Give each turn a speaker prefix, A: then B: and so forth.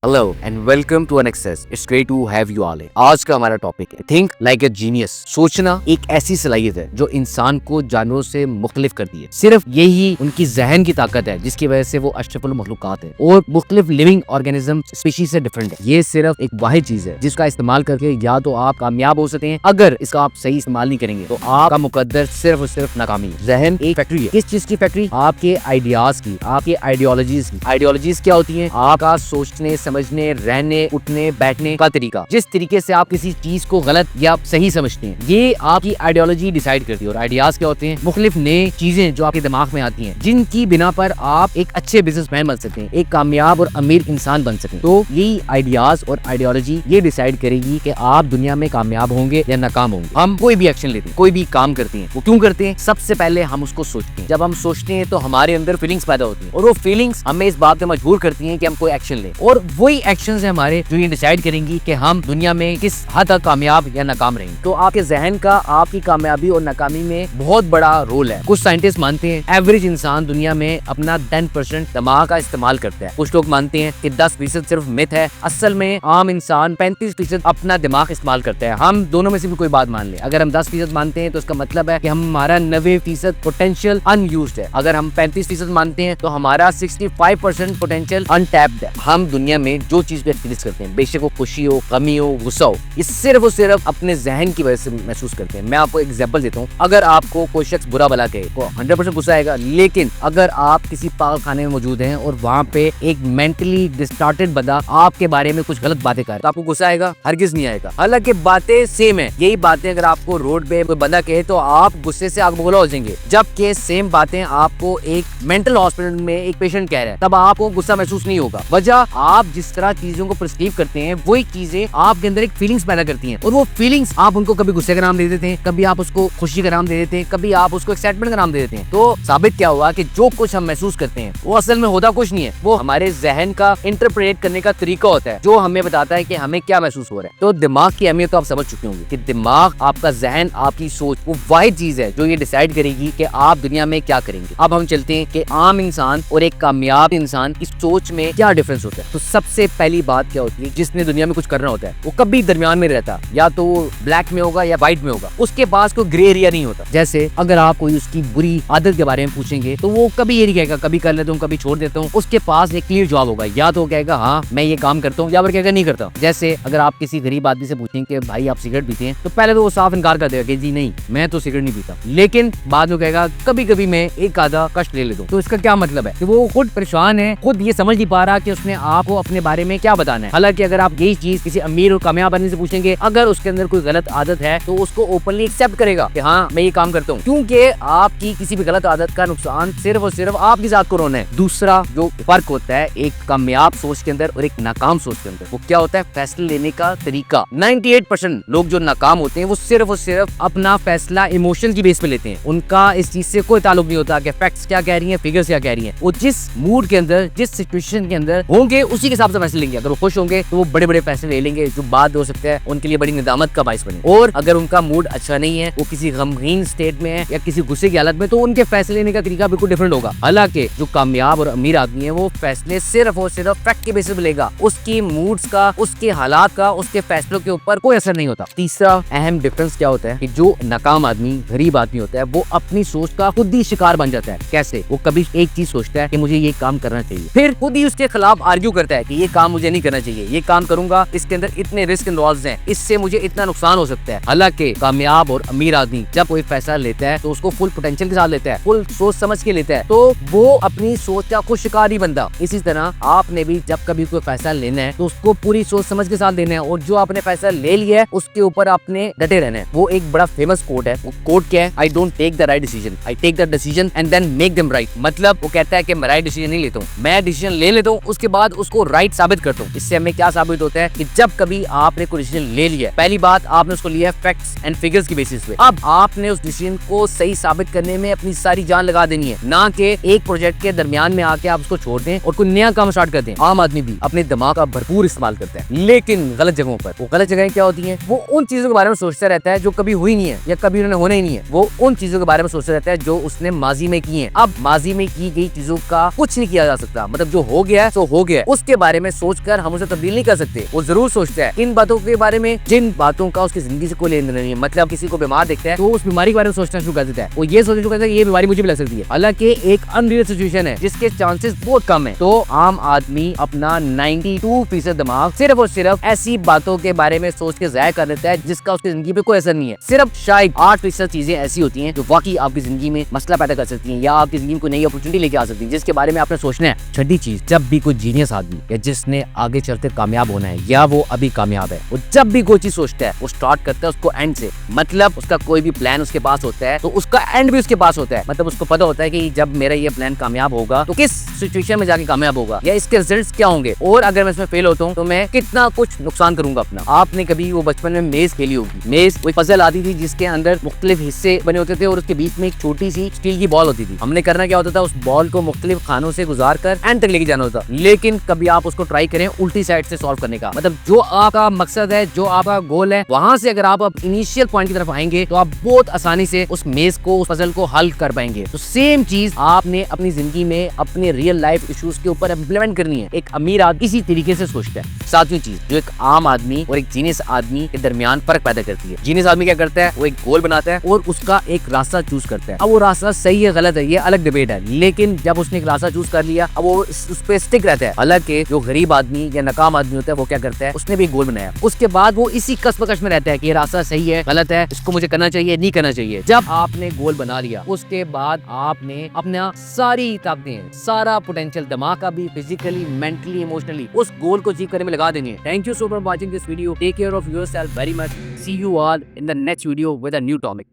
A: Hello and welcome to अनएक्सेस। It's great to have you all. आज का हमारा टॉपिक है थिंक लाइक अ जीनियस। सोचना एक ऐसी सलाहियत है जो इंसान को जानवरों से मुख्तलिफ करती है। सिर्फ यही उनकी जहन की ताकत है जिसकी वजह से वो अशरफुल मखलूकात है और मुख्तलिफ लिविंग ऑर्गेनिज्म स्पीशीज से डिफरेंट है। ये सिर्फ एक वाहिद चीज है जिसका इस्तेमाल करके या तो आप कामयाब हो सकते हैं, अगर इसका आप सही इस्तेमाल नहीं करेंगे तो आपका मुकद्दर सिर्फ और सिर्फ नाकामी है। जहन एक फैक्ट्री है। किस चीज की फैक्ट्री? आपके आइडियाज की, आपके आइडियोलॉजीज की। आइडियोलॉजीज क्या होती है? आपका सोचने, समझने, रहने, उठने, बैठने का तरीका। जिस तरीके से आप किसी चीज को गलत या सही समझते हैं, ये आपकी आइडियोलॉजी डिसाइड करती है। और आइडियाज क्या होते हैं? मुख्तलिफ नए चीजें जो आपके दिमाग में आती हैं, जिनकी बिना पर आप एक अच्छे बिजनेसमैन बन सकते हैं, एक कामयाब और अमीर इंसान बन सकते हैं। तो यही आइडियाज और आइडियोलॉजी ये डिसाइड करेगी कि आप दुनिया में कामयाब होंगे या नाकाम होंगे। हम कोई भी एक्शन लेते हैं, कोई भी काम करते हैं, वो क्यों करते हैं? सबसे पहले हम उसको सोचते हैं। जब हम सोचते हैं तो हमारे अंदर फीलिंग्स पैदा होती हैं और वो फीलिंग्स हमें इस बात पे मजबूर करती हैं कि हम कोई एक्शन लें। और वही एक्शंस हैं हमारे जो ये डिसाइड करेंगी कि हम दुनिया में किस हद तक कामयाब या नाकाम रहेंगे। तो आपके जहन का आपकी कामयाबी और नाकामी में बहुत बड़ा रोल है। कुछ साइंटिस्ट मानते हैं एवरेज इंसान दुनिया में अपना 10% दिमाग का इस्तेमाल करता है। कुछ लोग मानते हैं कि 10% सिर्फ मिथ है। असल में आम इंसान 35% अपना दिमाग इस्तेमाल करता है। हम दोनों में से भी कोई बात मान ले। अगर हम 10% मानते हैं तो इसका मतलब है कि हमारा 90% पोटेंशियल अनयूज्ड है। अगर हम 35% मानते हैं तो हमारा 65% पोटेंशियल अनटैप्ड है। हम दुनिया में जो चीज भी एक्सपीरियंस करते हैं, बेशक वो खुशी हो, गमी हो, गुस्सा हो, ये सिर्फ और सिर्फ अपने जहन की वजह से महसूस करते हैं। मैं आपको एग्जांपल देता हूँ। अगर आपको कोई शख्स बुरा भला कहे तो 100% गुस्सा आएगा। लेकिन अगर आप किसी पागल खाने में मौजूद हैं और वहाँ पे एक मेंटली डिस्टॉर्टेड बंदा आपके बारे में कुछ गलत बातें करे तो आपको गुस्सा आएगा? हरगिज नहीं आएगा। हालांकि बातें सेम है। यही बातें अगर आपको रोड पे कोई बंदा कहे तो आप गुस्से से आग बबूला हो जाएंगे, जबकि सेम बातें आपको एक मेंटल हॉस्पिटल में एक पेशेंट कह रहा है, तब आपको गुस्सा महसूस नहीं होगा। वजह, आप जिस तरह चीजों को परसीव करते हैं वही चीजें आपके अंदर एक फीलिंग्स पैदा करती हैं। और वो फीलिंग्स आप उनको कभी गुस्से का नाम दे देते हैं, कभी आप उसको खुशी का नाम दे देते हैं, कभी आप उसको एक्साइटमेंट का नाम दे देते हैं। तो साबित क्या हुआ कि जो कुछ हम महसूस करते हैं वो असल में होता कुछ नहीं है। वो हमारे जहन का इंटरप्रेट करने का तरीका होता है जो हमें बताता है कि हमें क्या महसूस हो रहा है। तो दिमाग की अहमियत तो आप समझ चुके होंगे कि दिमाग, आपका जहन, आपकी सोच वो वाहिद चीज है जो ये डिसाइड करेगी कि आप दुनिया में क्या करेंगे। अब हम चलते हैं कि आम इंसान और एक कामयाब इंसान की सोच में क्या डिफरेंस होता है। तो सबसे पहली बात क्या होती है, जिसने दुनिया में कुछ करना होता है वो कभी दरमियान में रहता, या तो वो ब्लैक में होगा या व्हाइट में होगा। उसके पास कोई ग्रे एरिया नहीं होता। जैसे अगर आप कोई उसकी बुरी आदत के बारे में पूछेंगे तो वो कभी ये नहीं कहेगा कभी कर लेता हूँ, कभी छोड़ देता हूँ। उसके पास एक क्लियर जवाब होगा। या तो कहेगा हाँ मैं ये काम करता हूँ, या फिर कहेगा नहीं करता। जैसे अगर आप किसी गरीब आदमी से पूछेंगे कि भाई आप सिगरेट पीते हैं, तो पहले तो वो साफ इनकार कर देगा कि जी नहीं मैं तो सिगरेट नहीं पीता, लेकिन बाद में कहेगा कभी कभी मैं एक आधा कष्ट ले लेता हूँ। तो इसका क्या मतलब है कि वो खुद परेशान है, खुद ये समझ नहीं पा रहा कि उसने आपको अपने बारे में क्या बताना है। हालांकि अगर आप यही चीज किसी अमीर और कामयाब आदमी से पूछेंगे, अगर उसके अंदर कोई गलत आदत है तो उसको ओपनली एक्सेप्ट करेगा कि हाँ मैं ये काम करता हूँ, क्योंकि आपकी किसी भी गलत आदत का नुकसान सिर्फ और सिर्फ आपकी जात को रोना है। दूसरा जो फर्क होता है एक कामयाब सोच के अंदर और एक नाकाम सोच के अंदर, वो क्या होता है? फैसले लेने का तरीका। 98% लोग जो नाकाम होते हैं वो सिर्फ और सिर्फ अपना फैसला इमोशन की बेस पे लेते हैं। उनका इस चीज से कोई ताल्लुक नहीं होता कि फैक्ट्स क्या कह रही हैं, फिगर्स क्या कह रही हैं। वो जिस मूड के अंदर, जिस सिचुएशन के अंदर होंगे उसी के हिसाब से फैसले लेंगे। अगर वो खुश होंगे तो वो बड़े बड़े फैसले ले लेंगे जो बाद हो सकता है उनके लिए बड़ी निदामत का बाइस बने। और अगर उनका मूड अच्छा नहीं है, वो किसी गमगीन स्टेट में है या किसी गुस्से की हालत में, तो उनके फैसले लेने का तरीका बिल्कुल डिफरेंट होगा। हालांकि जो कामयाब और अमीर आदमी है वो फैसले सिर्फ और सिर्फ फैक्ट के बेसिस पे लेगा। उसकी मूड्स का, उसके हालात का, उसके फैसलों के ऊपर कोई असर नहीं होता। तीसरा अहम डिफरेंस क्या होता है कि जो नाकाम आदमी, गरीब आदमी होता है, वो अपनी सोच का खुद ही शिकार बन जाता है। कैसे? वो कभी एक चीज सोचता है कि मुझे ये काम करना चाहिए, फिर खुद ही उसके खिलाफ आर्ग्यू करता है कि ये काम मुझे नहीं करना चाहिए, ये काम करूंगा इसके अंदर इतने रिस्क इन्वॉल्व हैं, इससे मुझे इतना नुकसान हो सकता है। हालांकि कामयाब और अमीर आदमी जब कोई फैसला लेता है तो उसको फुल पोटेंशियल के साथ लेता है, फुल सोच समझ के लेता है, तो वो अपनी सोच का खुद शिकार नहीं बनता। इसी तरह आपने भी जब कभी कोई फैसला लेना है तो उसको पूरी सोच समझ के साथ लेना है, और जो आपने फैसला ले लिया है उसके ऊपर आपने डटे रहना है। वो एक बड़ा फेमस कोट है। वो कोट क्या है? I don't take the right decision, I take the decision and then make them right. मतलब वो कहता है कि मैं राइट डिसीजन नहीं लेता हूँ, मैं डिसीजन ले लेता हूँ, उसके बाद उसको राइट साबित करता हूँ। इससे हमें क्या साबित होता है कि जब कभी आपने कोई डिसीजन ले लिया, पहली बात आपने उसको लिया फैक्ट्स एंड फिगर्स की बेसिस पे। अब आपने उस डिसीजन को सही साबित करने में अपनी सारी जान लगा देनी है, ना कि एक प्रोजेक्ट के दरमियान में आके आप उसको छोड़ दें और कोई नया काम स्टार्ट कर दें। आम आदमी भी अपने दिमाग का भरपूर इस्तेमाल करता है, लेकिन गलत जगहों पर। वो गलत जगहें क्या होती हैं? वो उन चीजों के बारे में सोचता रहता है जो कभी हुई नहीं है या कभी उन्होंने होना ही नहीं है। वो उन चीजों के बारे में सोचता रहता है जो उसने माजी में की है। अब माजी में की गई चीजों का कुछ नहीं किया जा सकता, मतलब जो हो गया है सो हो गया है, उसके बारे बारे में सोचकर हम उसे तब्दील नहीं कर सकते। वो जरूर सोचता है इन बातों के बारे में जिन बातों का उसकी जिंदगी से कोई लेना नहीं है। मतलब किसी को बीमार देखता है तो उस बीमारी के बारे में सोचना शुरू कर देता है। वो ये सोचना शुरू करता है कि ये बीमारी मुझे भी लग सकती है, हालांकि एक अनरियल सिचुएशन है जिसके चांसेस बहुत कम है। तो आम आदमी अपना 92% दिमाग सिर्फ और सिर्फ ऐसी बातों के बारे में सोच के जाया कर देता है जिसका उसकी जिंदगी पे कोई असर नहीं है। सिर्फ शायद 8% चीजें ऐसी होती हैं जो वाकई आपकी जिंदगी में मसला पैदा कर सकती हैं या आपकी जिंदगी में कोई नई अपॉर्चुनिटी लेके आ सकती है जिसके बारे में आपने सोचना है। छठी चीज, जब भी कोई जीनियस आदमी या जिसने आगे चलते कामयाब होना है या वो अभी कामयाब है, वो जब भी कोई चीज सोचता है वो स्टार्ट करता है उसको एंड से। मतलब उसका कोई भी प्लान उसके पास होता है तो उसका एंड भी उसके पास होता है। मतलब उसको पता होता है कि जब मेरा ये प्लान कामयाब होगा तो किस सिचुएशन में जाके कामयाब होगा या इसके रिजल्ट्स क्या होंगे, और अगर मैं इसमें फेल होता हूँ तो मैं कितना कुछ नुकसान करूंगा अपना। आपने कभी वो बचपन में मेज खेली होगी। मेज वो पजल आती थी जिसके अंदर मुख्तलिफ हिस्से बने होते थे और उसके बीच में एक छोटी सी स्टील की बॉल होती थी। हमने करना क्या होता था, उस बॉल को मुख्तलिफ खानों से गुजार कर एंड तक लेके जाना होता। लेकिन कभी आप उसको ट्राई करें उल्टी साइड से सॉल्व करने का। मतलब जो आपका मकसद है, जो आपका गोल है, वहां से अगर आप इनिशियल पॉइंट की तरफ आएंगे तो आप बहुत आसानी से उस मेज को, उस पजल को हल कर पाएंगे। तो सेम चीज आपने अपनी जिंदगी में अपने रियल लाइफ इश्यूज के ऊपर इम्प्लीमेंट करनी है। एक अमीर आदमी इसी तरीके से सोचता है। सातवीं चीज जो एक आम आदमी और एक जीनियस आदमी के दरमियान फर्क पैदा करती है। जीनियस आदमी क्या करता है, वो एक गोल बनाता है और उसका एक रास्ता चूज करता है। अब वो रास्ता सही है गलत है ये अलग डिबेट है, लेकिन जब उसने एक रास्ता चूज कर लिया अब वो उस पे स्टिक रहता है। हालांकि जो गरीब आदमी या नाकाम आदमी होता है वो क्या करता है, उसने भी एक गोल बनाया, उसके बाद वो इसी कश्मकश में रहता है कि ये रास्ता सही है गलत है, इसको मुझे करना चाहिए नहीं करना चाहिए। जब आपने गोल बना लिया उसके बाद आपने अपना सारी ताकतें, सारा पोटेंशियल, दिमाग का भी, फिजिकली, मेंटली, इमोशनली उस गोल को अचीव करने में लगा देनी है। Thank you so much for watching this video. Take care of yourself very much. See you all in the next video with a new topic.